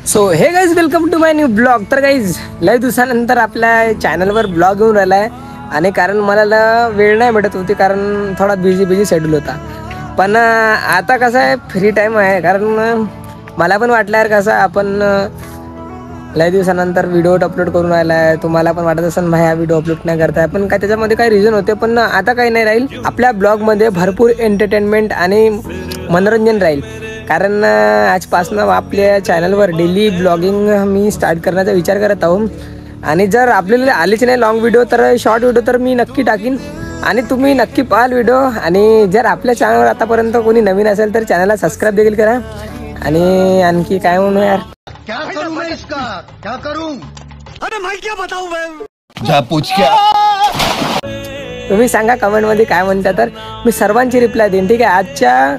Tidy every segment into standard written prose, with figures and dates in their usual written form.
So hey guys welcome to my new blog. तर guys लय दिवसानंतर आपल्या चॅनलवर ब्लॉग येऊन राहिला आहे आणि कारण मला वेळ नाही भेटत होती कारण थोडा बिझी शेड्यूल होता. पण आता कसं आहे फ्री टाईम आहे कारण मला पण वाटलं यार कसं आपण लय दिवसानंतर व्हिडिओ अपलोड करून राहिला आहे. तुम्हाला पण वाटत असेल भाई हा व्हिडिओ अपलोड नाही करताय पण काय त्याच्यामध्ये काही रिझन होते. पण आता काही नाही राहील. आपल्या ब्लॉगमध्ये भरपूर एंटरटेनमेंट आणि मनोरंजन राहील कारण आजपासून आपल्या चॅनलवर डेली ब्लॉगिंग मी स्टार्ट करण्याचा विचार करत आहो. आणि जर आपल्याला आलीच नाही लॉंग व्हिडिओ तर शॉर्ट व्हिडिओ तर मी नक्की टाकीन आणि तुम्ही नक्की पाहाल व्हिडिओ. आणि जर आपल्या चॅनलवर आतापर्यंत कोणी नवीन असेल तर चॅनलला सबस्क्राईब देखील करा. आणि आणखी काय म्हणू यार, क्या करूं मैं इसका, क्या करूं? अरे मैं क्या बताऊं मैं? जा पूछ क्या? तुम्ही सांगा कमेंटमध्ये काय म्हणता तर मी सर्वांची रिप्लाय देईन. ठीक आहे. आजच्या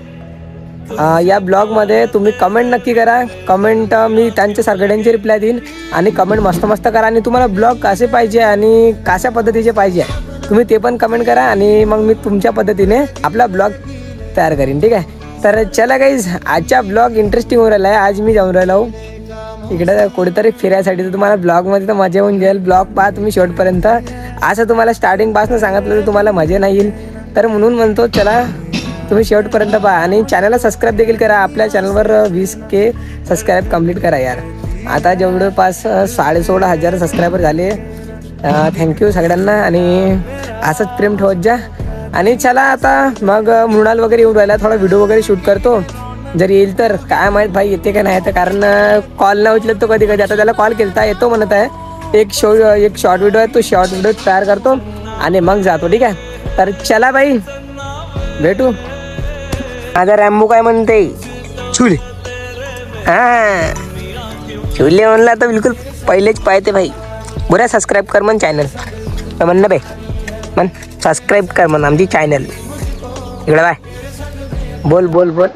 या ब्लॉगमध्ये तुम्ही कमेंट नक्की करा. कमेंट मी त्यांच्या सगळ्यांची रिप्लाय देईन आणि कमेंट मस्त करा. आणि तुम्हाला ब्लॉग कसे पाहिजे आणि कशा पद्धतीचे पाहिजे तुम्ही ते पण कमेंट करा आणि मग मी तुमच्या पद्धतीने आपला ब्लॉग तयार करीन. ठीक आहे. तर चला गाईज आजचा ब्लॉग इंटरेस्टिंग होऊन राहिला आहे. आज मी जाऊन राहिलो इकडे कुठेतरी फिरायसाठी. तर तुम्हाला ब्लॉगमध्ये तर मजा येऊन जाईल. ब्लॉग पहा तुम्ही शेवटपर्यंत. असं तुम्हाला स्टार्टिंगपासून सांगितलं तर तुम्हाला मजा नाही येईल. तर म्हणून म्हणतो चला तुम्ही शेवटपर्यंत पहा आणि चॅनलला सबस्क्राईब देखील करा. आपल्या चॅनलवर 20K सबस्क्राईब कंप्लीट करा यार. आता जवळपास 16,500 सबस्क्रायबर झाले. थँक्यू सगळ्यांना आणि असंच प्रेम ठेवत जा. आणि चला आता मग मृणाल वगैरे येऊन राहिला, थोडा व्हिडिओ वगैरे शूट करतो. जर येईल तर काय माहीत भाई येते का नाही. तर कारण कॉल नाही उचलत तो कधी. आता त्याला कॉल केला येतो म्हणत आहे. एक शॉर्ट व्हिडिओ आहे तो शॉर्ट व्हिडिओ तयार करतो आणि मग जातो. ठीक आहे. तर चला बाई भेटू. माझा रॅम्बो काय म्हणते छुले छुले म्हणला तर बिलकुल पहिलेच पाहते भाई. बरं सबस्क्राईब कर मन चॅनल म्हण ना बाई मन सबस्क्राईब कर मन आमची चॅनल. इकडे बाय बोल बोल बोल.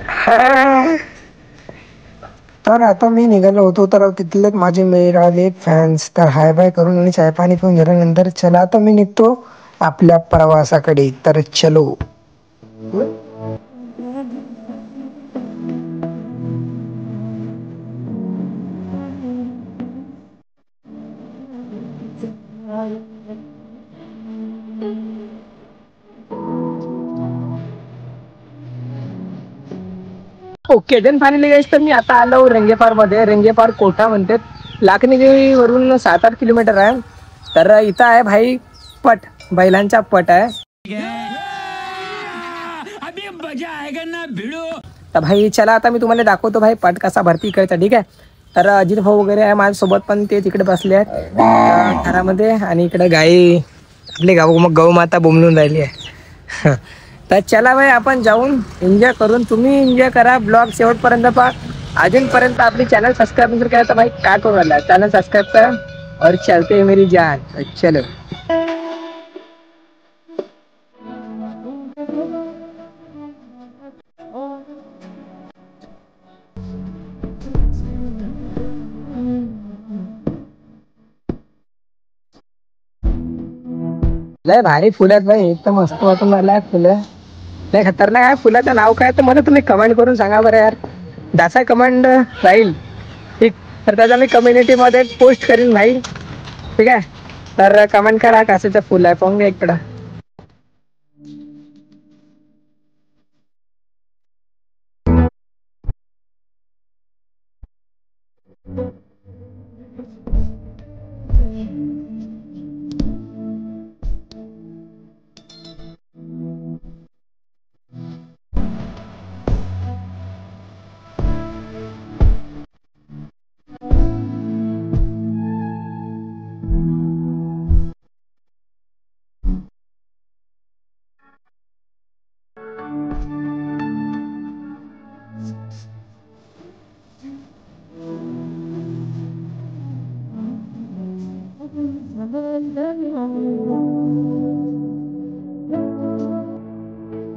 तर आता मी निघालो होतो तर तिथलेच माझे मिळाले फॅन्स. तर हाय बाय करून आणि चाय पाणी पिऊन झाल्यानंतर चला आता मी निघतो आपल्या प्रवासाकडे. तर चलो. ओके देन फायनली गाईस तर मी आता आलो रेंगेपार मध्ये. रेंगेपार कोठा म्हणतात. लाखनी वरून 7-8 किलोमीटर आहे. तर इथं आहे भाई पट, बैलांचा पट आहे. अभी मजा आएगा ना भिड़ो. तर भाई चला आता मी तुम्हाला दाखवतो भाई पट कसा भरती इकडचा. ठीक आहे. तर अजित भाऊ वगैरे आहे माझ्यासोबत पण ते तिकडे बसले आहेत घरामध्ये. आणि इकडे गाई आपली गौ माता बोंबलून राहिली आहे. तर चला भाई आपण जाऊन एन्जॉय करून. तुम्ही एन्जॉय करा. ब्लॉग शेवटपर्यंत पहा. अजूनपर्यंत आपली चॅनल सबस्क्राईब करा तर भाई काय करू राहिला चॅनल सबस्क्राईब करा और चलते मेरी जान. चलो. लय भारी फुलं आहेत भाई. एकदम मस्त वाटून राहिला फुलं. लय खतरनाक आहे. फुलाचं नाव काय तर मला तुम्ही कमेंट करून सांगा बरं यार. जसा कमेंट राहील ठीक तर त्याचा मी कम्युनिटीमध्ये पोस्ट करीन भाई. ठीक आहे. तर कमेंट करा कशाचं फुल आहे पाहून घ्या इकडं.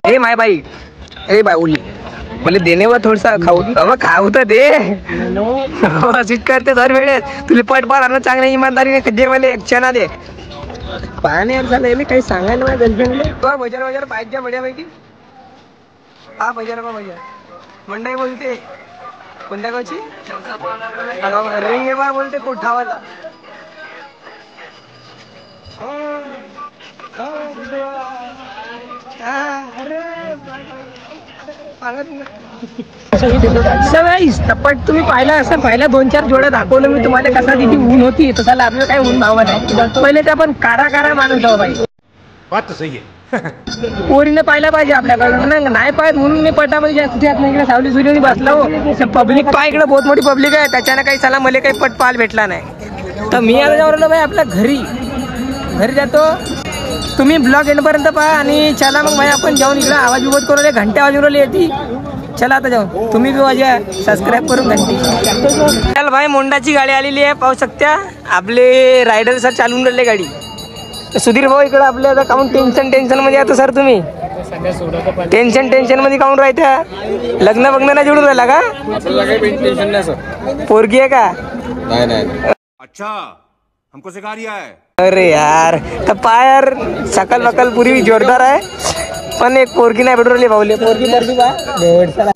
ए माय बाई ए बाई ओली बोले देणे व थोडसा खाऊ. खाऊ तर दे. अशीच करते दर वेळेस. तुला पट पाहणार चांगल्या इमानदारीने दे मला एक चना दे. पाहणे झालं काही सांगायला माझ्या गर्लफ्रेंडला बजार पाहिजे बढ्यापैकी. हा बजार मंडई बोलते कोणत्या गावची? रिंगेबार बोलते कोठावाला. पण तुम्ही पाहिला असं पहिल्या 2-4 जोड्या दाखवलं मी तुम्हाला कसा किती ऊन होती तसा आपल्याला काही ऊन भावा नाही. पहिले ते आपण कारा माणूस जाऊ बाई. बात सही आहे. पोरीने पाहिला पाहिजे आपल्याकडे नाही पाहिजे म्हणून मी पटामध्ये इकडे सावली सुरी बसला हो. पब्लिक पाय इकडे बहुत मोठी पब्लिक आहे त्याच्यानं काही चला मला काही पट पाहायला भेटला नाही. तर मी आता जाऊ भाई आपल्या घरी जातो. तुम्ही ब्लॉग एंडपर्यंत पहा आणि चला मग भाई आपण जाऊन इकडे आवाज उभत करू घंटे आवाज उरवली येते. चला आता जाऊ तुम्ही बी माझ्या सबस्क्राईब करून घंटी. चल भाई मोंडाची गाडी आलेली आहे पाहू शकता. आपले रायडर सर चालून राहिले गाडी. सुधीर भाऊ इकडे आपले आता काऊन टेन्शन मध्ये आता सर तुम्ही टेन्शन मध्ये काऊन राहत्या. लग्न बघणं नाही जोडून राहिला का? पोरगी आहे का? नाही. अच्छा हमको सिखा रिया है. अरे यार तर पायर सकल बकल पुरी जोरदार आहे पण एक पोरगी नाही भेटून राहिली भाऊले. पोरगी बा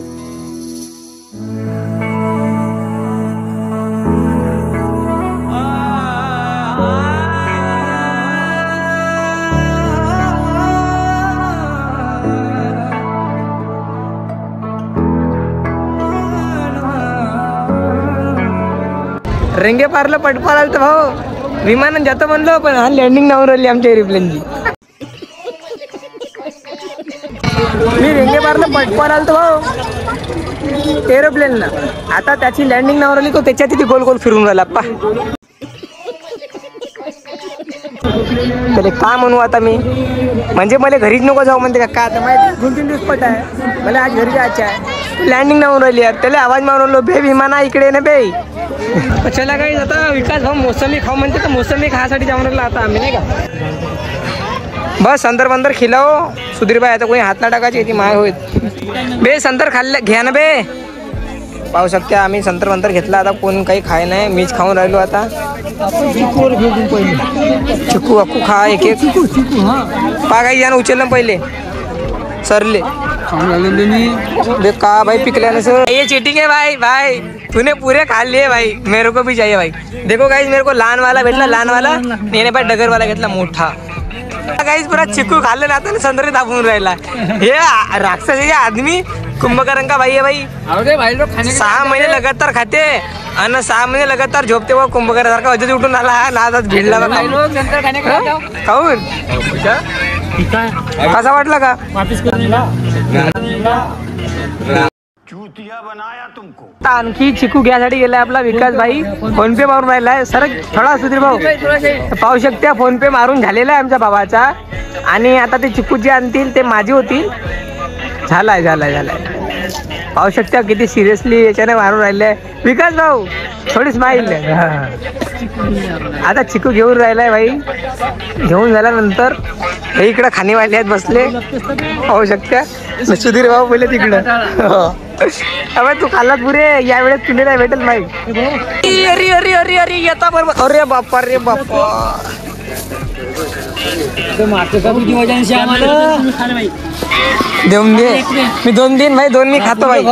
रेंगे पारला पटपार आलं तर भाऊ विमानात जातो म्हणलो पण हा लँडिंग नावून राहिली आमच्या एरोप्लेनची. मी रेंगे पारला पटपार आलं तर भाऊ एरोप्लेनला आता त्याची लँडिंग नावून राहिली तो त्याच्या तिथे गोल गोल फिरून राहिला. पा त्याला का म्हणू आता मी म्हणजे मला घरीच नको जाऊ म्हणते का आता माहिती 2-3 दिवस पट आहे मला आज घरी जायचं आहे. लँडिंग नावून राहिली यार त्याला आवाज मारून राहिलो बे विमाना इकडे ना बे. चला काही आता विकास भाऊ मोसंबी खाऊ म्हणते तर मोसंबी खायसाठी जाऊन राहिला आता आम्ही नाही का. बस संदर खिलाओ सुधीर भाई आता कोणी हात ना टाकायची ती माय होईल बे. संतर खाल्ले घ्या ना बे. पाहू शकते आम्ही संतर घेतला आता कोण काही खाय नाही मीच खाऊन राहिलो आता. चिकू अक्कू खा एक पा काही जण उचललं पहिले सरले बे का भाई पिकल्याने सर. ये चीटिंग है भाई तूने पूरे खा लिए भाई. मेरे को भी चाहिए भाई. देखो गाइस मेरे को लहान वाला भेटला लहान वाला नेने पाय डगर वाला घेतला मोठा. गाइस पुरा चिकू खाल्ले ना आता संदर्भ दाबून राहिला. हे राक्षस आदमी कुंभकर्ण का भाई है भाई. 6 महिने लगातार खाते आणि 6 महिने लगातार झोपते व कुंभकर्ण सारखा अजून उठून आला नादात भिडला बघा. खाऊन कसा वाटला का? बनाया तुमको. आणखी चिकू घ्यासाठी गेलाय आपला विकास भाई. फोन पे मारून राहिलाय सर थोडा सुधीर भाऊ पाहू शकता. फोन पे मारून झालेला आहे आमच्या भावाचा आणि आता ते चिकू जे आणतील ते माझे होतील. झालाय पाहू शकता किती सिरियसली याच्याने मारून राहिले विकास भाऊ. थोडी स्माईल आता चिकू घेऊन राहिलाय भाई. घेऊन झाल्यानंतर हे इकडं खाणीवाले आहेत बसले पाहू शकता. सुधीर भाऊ बोलले तिकडं अबे तू खाल्लात पुरे यावेळेस तुला नाही भेटेल भाई. अरे येता बरोबर. अरे बाप्पा देऊन दे मी 2 दिन भाई 2 मी खातो भाई.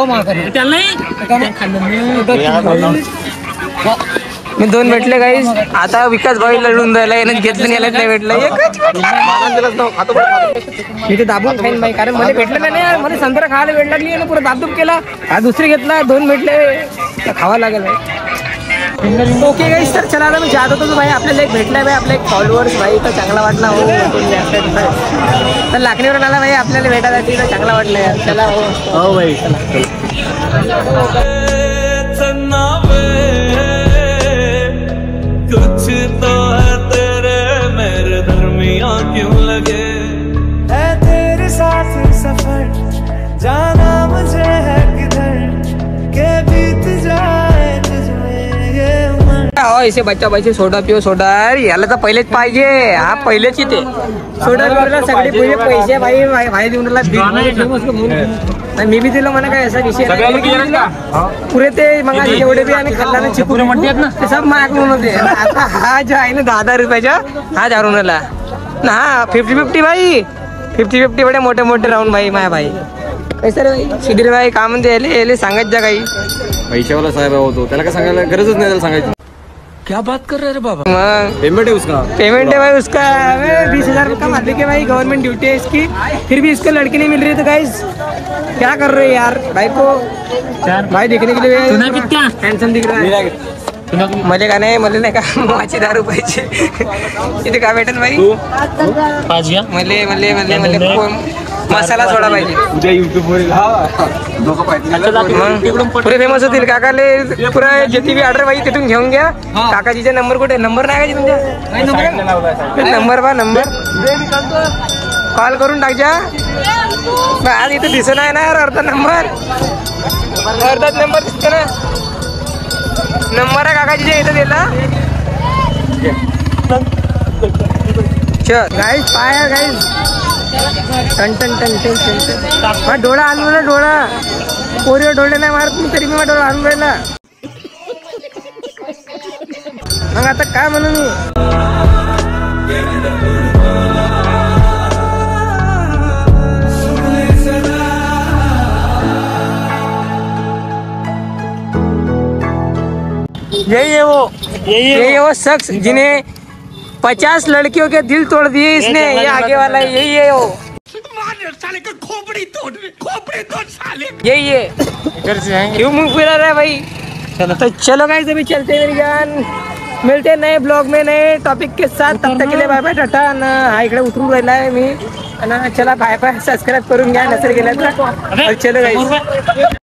मी 2 भेटले गाईस. आता विकास भाई लढून राहिला याने घेतलं याला नाही भेटलं. मी ते दाबून खाईन भाई कारण मला भेटलं नाही. मला संत्रा खायला वेळ लागली आणि पुरा दाबदूब केला. हा दुसरे घेतला 2 भेटले खावा लागेल भाई. ओके गाईस तर चला आता मी जात होतो भाई आपल्याला एक भेटलाय भाई आपला एक फॉलोअर्स भाई तर चांगला वाटला हो. तर लाखणीवर आला भाई आपल्याला भेटायसाठी तर चांगला वाटलं यार. चला हो भाई कुछ तो है तेरे मेरे दरमियां क्यों लगे है तेरे साथ सफर जाना मुझे है किधर के बीत जाए तुझमें ये उम्र. हो इसे बच्चा पैसे सोडा पिओ सोडा याला तर पहिलेच पाहिजे. हा पहिलेच इथे सोडा पिओला सगळे पुरे पैसे भाई भाई देऊन राहिला. मी बी दिलं म्हणा काय असा विषय पुरे ते मग जेवढे बी आम्ही खाल्ला ना चिकू म्हणतात ना ते सब मागून होते. आता हा जो आहे ना 10,000 रुपयाचा हा दारूनला ना 50-50 भाई 50-50 बडे मोठे राहून भाई माया भाई कैसे रे भाई सुधीर भाई काय म्हणते याले सांगत जा काही पैशावाला साहेब होतो त्याला काय सांगायला गरजच नाही त्याला सांगायची. क्या बात कर रहे रे बाबा. मग पेमेंट है उसका. पेमेंट है भाई उसका 20,000 का मालिक है भाई गवर्नमेंट ड्यूटी है इसकी फिर भी इसको लड़की नहीं मिल रही तो गाइस क्या कर रहे हो यार भाई को भाई देखने के लिए हैंडसम दिख रहा है. मले का नाही मले नाही का माझे 10 रुपयाचे इथे काय भेटेल भाई मले मले मले मले मसाला सोडा पाहिजे उद्या युट्यूब वर पुरे फेमस होतील काकाले पुरा जेती बी ऑर्डर पाहिजे तिथून घेऊन घ्या. काकाजीचा नंबर कुठे नंबर नाही का तुमच्या नंबर बा नंबर कॉल करून टाकजा. आज इथे दिसत नाही ना अर्धा नंबर अर्धाच नंबर दिसतो ना. नंबर आहे काकाजीच्या इथं दिला. चल गाईस पाया गाईस टन टन टन टन टन डोळा आणू ना डोळा पोरीवर डोळे नाही मारत मी तरी मी डोळा आणून राहिला. मग आता काय म्हणू मी यही है वो शख्स जिन्हें 50 लड़कियों के दिल तोड़ दिए इसने. ये आगे वाला है यही है वो साले का खोपड़ी तोड़ साले. यही है क्यों मुंह फिरा रहा है भाई. तो चलो गाइस अभी चलते हैं मेरी जान. मिलते हैं नए ब्लॉग में नए टॉपिक के साथ. तब तक के लिए बाय बाय टाटा. हा इकडे उतरून राहिला आहे मी. चला बाय बाय सबस्क्राईब करून घ्या नसेल गेला तर. चलो गाइस.